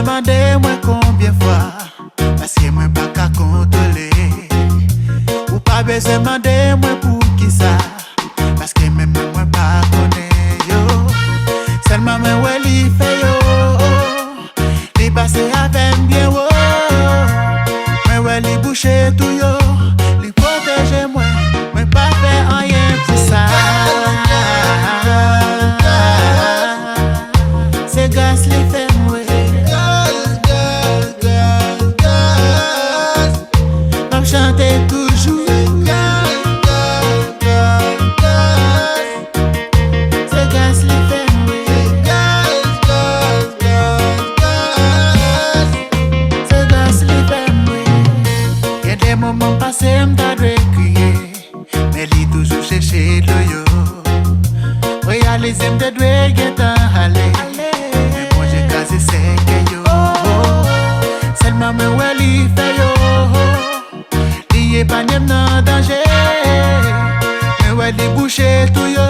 demandez-moi combien fois, parce que moi pas qu'à contrôler. Ou pas besoin demander-moi pour qui ça, parce que même moi pas connais yo. Seulement moi ouais li fait yo, li passe avec bien wo. Moi ouais li boucher tout yo, li protéger moi pas fait rien pour ça. C'est gas li fait moi. Chanter toujours. C'est gas li fait moi. C'est gas li fait moi. Y'a des moments passés m'ta dû crier, mais li toujours chercher le yo. Réaliser m'ta dû get aller, mais bon j'ai casé c'est que yo. Seulement me ouais li fait yo. Pas n'aime dans danger, mais ouais les boucher tout yo.